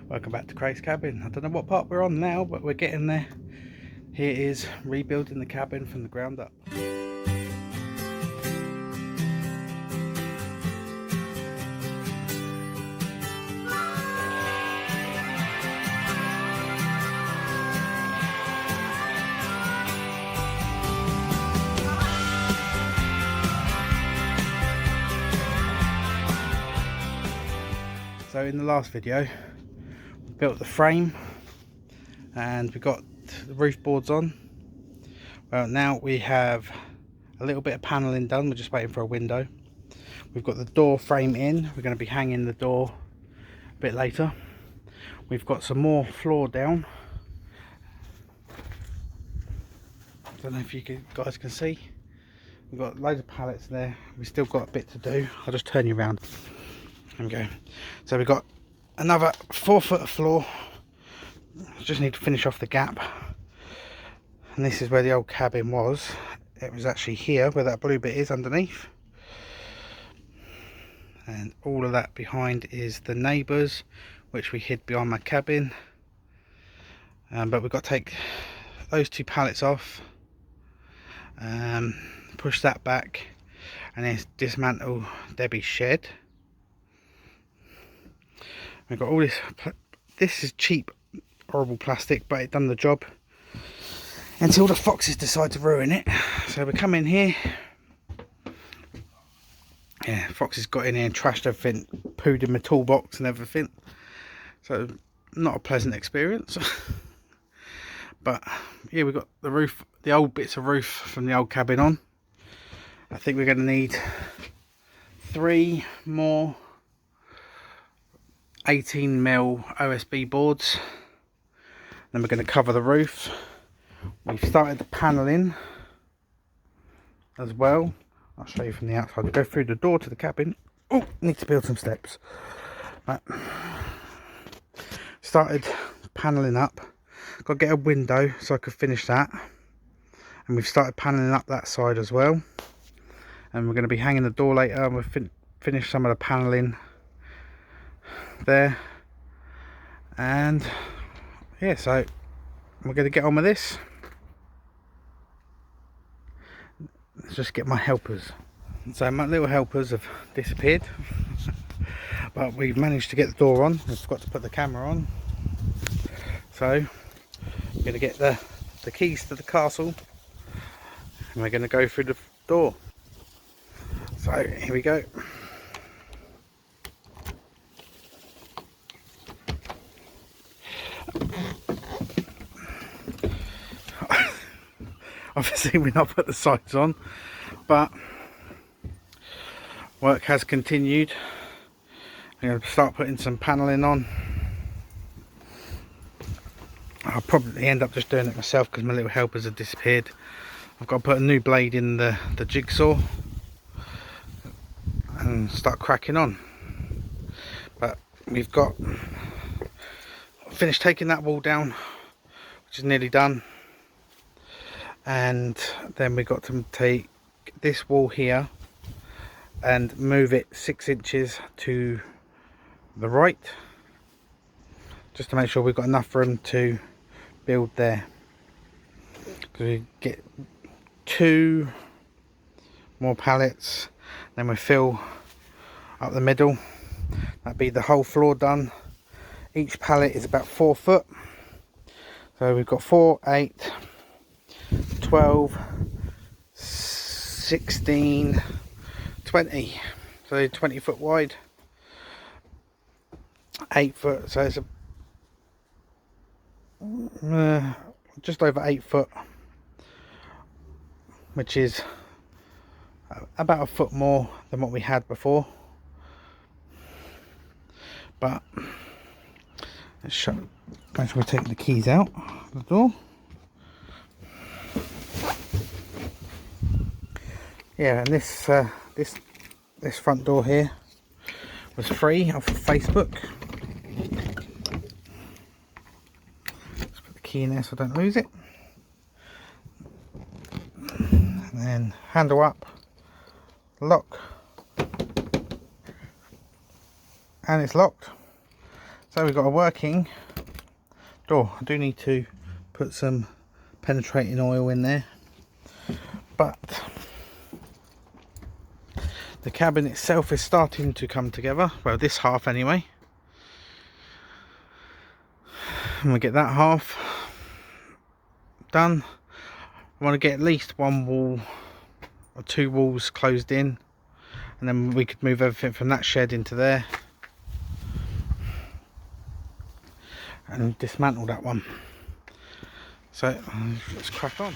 Welcome back to Craig's Cabin. I don't know what part we're on now, but we're getting there. Here is rebuilding the cabin from the ground up. So in the last video, we built the frame and we got the roof boards on. Well, now we have a little bit of paneling done. We're just waiting for a window. We've got the door frame in. We're going to be hanging the door a bit later. We've got some more floor down. I don't know if you guys can see. We've got loads of pallets there. We've still got a bit to do. I'll just turn you around. There we go. So we've got another 4 foot of floor. Just need to finish off the gap. And this is where the old cabin was. It was actually here where that blue bit is underneath. And all of that behind is the neighbours, which we hid behind my cabin. But we've got to take those 2 pallets off, push that back, and then dismantle Debbie's shed. We've got all this. This is cheap, horrible plastic, but it done the job until the foxes decide to ruin it. So we come in here. Yeah, foxes got in here and trashed everything, pooed in my toolbox and everything. So not a pleasant experience. But yeah, we've got the roof, the old bits of roof from the old cabin on. I think we're going to need 3 more 18mm OSB boards. Then we're going to cover the roof. We've started the paneling as well. I'll show you from the outside. We go through the door to the cabin. Oh, need to build some steps. Right. Started paneling up. Got to get a window so I could finish that. And we've started paneling up that side as well. And we're going to be hanging the door later. And we'll finish some of the paneling there. And yeah, so we're going to get on with this. Let's just get my helpers. So my little helpers have disappeared. But we've managed to get the door on. We've forgot to put the camera on. So we're going to get the keys to the castle. And we're going to go through the door. So here we go. Obviously we've not put the sights on, but work has continued. I'm going to start putting some paneling on. I'll probably end up just doing it myself because my little helpers have disappeared. I've got to put a new blade in the jigsaw and start cracking on. But we've got finished taking that wall down, which is nearly done. And then we got to take this wall here and move it 6 inches to the right, just to make sure we've got enough room to build there. Because we get 2 more pallets, then we fill up the middle. That'd be the whole floor done. Each pallet is about 4 foot, so we've got 4, 8, 12, 16, 20, so 20 foot wide, 8 foot, so it's just over 8 foot, which is about a foot more than what we had before. But let's show, make sure we take the keys out of the door. Yeah, and this front door here was free off of Facebook. Let's put the key in there so I don't lose it. And then handle up, lock, and it's locked. So we've got a working door. I do need to put some penetrating oil in there, but the cabin itself is starting to come together. Well, this half anyway. And we get that half done. I want to get at least one wall or two walls closed in, and then we could move everything from that shed into there and dismantle that one. So let's crack on.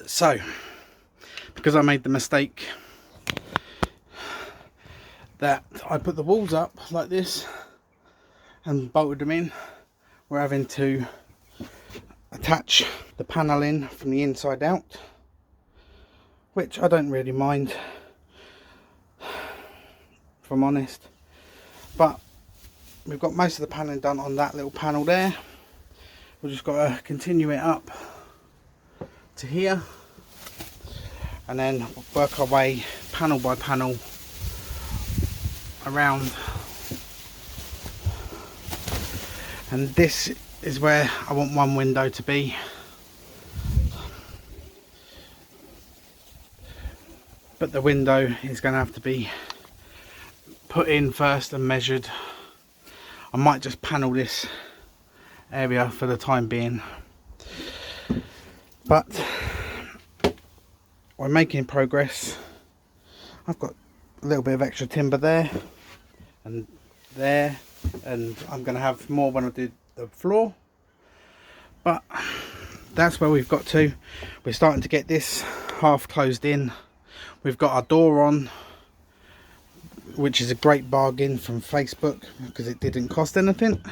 So because I made the mistake that I put the walls up like this and bolted them in, we're having to attach the panel in from the inside out, which I don't really mind, if I'm honest. But we've got most of the paneling done on that little panel there. We've just got to continue it up to here and then work our way panel by panel around. And this is where I want one window to be. But the window is going to have to be put in first and measured. I might just panel this area for the time being, but we're making progress. I've got a little bit of extra timber there, and I'm going to have more when I do the floor. But that's where we've got to. We're starting to get this half closed in. We've got our door on, which is a great bargain from Facebook because it didn't cost anything.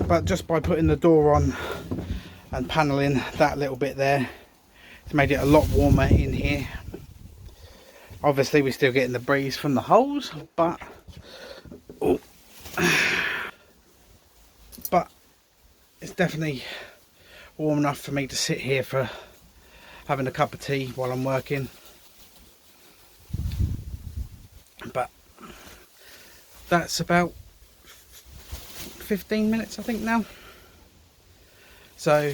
But just by putting the door on and paneling that little bit there, it's made it a lot warmer in here. Obviously we're still getting the breeze from the holes, but it's definitely warm enough for me to sit here for having a cup of tea while I'm working. But that's about 15 minutes I think now. So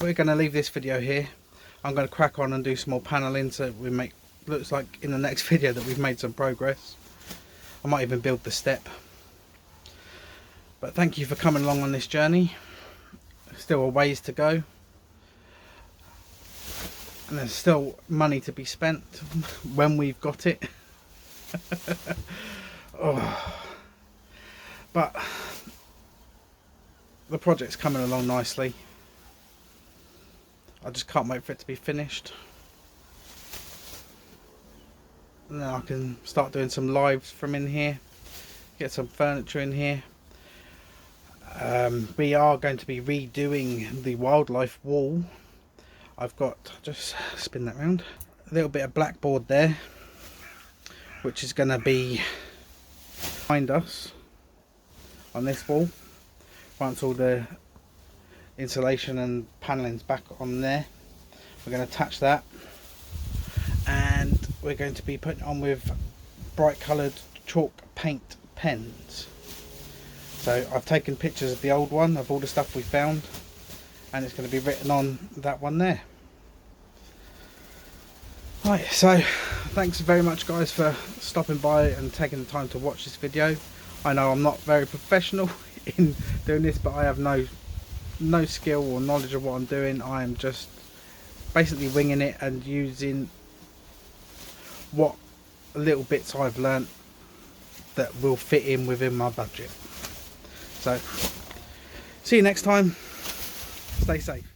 we're going to leave this video here. I'm going to crack on and do some more paneling so we make, looks like in the next video that we've made some progress. I might even build the step. But thank you for coming along on this journey. Still a ways to go, and there's still money to be spent when we've got it. But the project's coming along nicely. I just can't wait for it to be finished, and then I can start doing some lives from in here, get some furniture in here. We are going to be redoing the wildlife wall. I've got, just spin that round, a little bit of blackboard there, which is going to be behind us on this wall once all the insulation and panelling's back on there. We're going to attach that, and we're going to be putting it on with bright coloured chalk paint pens. So I've taken pictures of the old one, of all the stuff we found, and it's going to be written on that one there. Right, so thanks very much guys for stopping by and taking the time to watch this video. I know I'm not very professional in doing this, but I have no skill or knowledge of what I'm doing. I am just basically winging it and using what little bits I've learnt that will fit in within my budget. So, see you next time. Stay safe.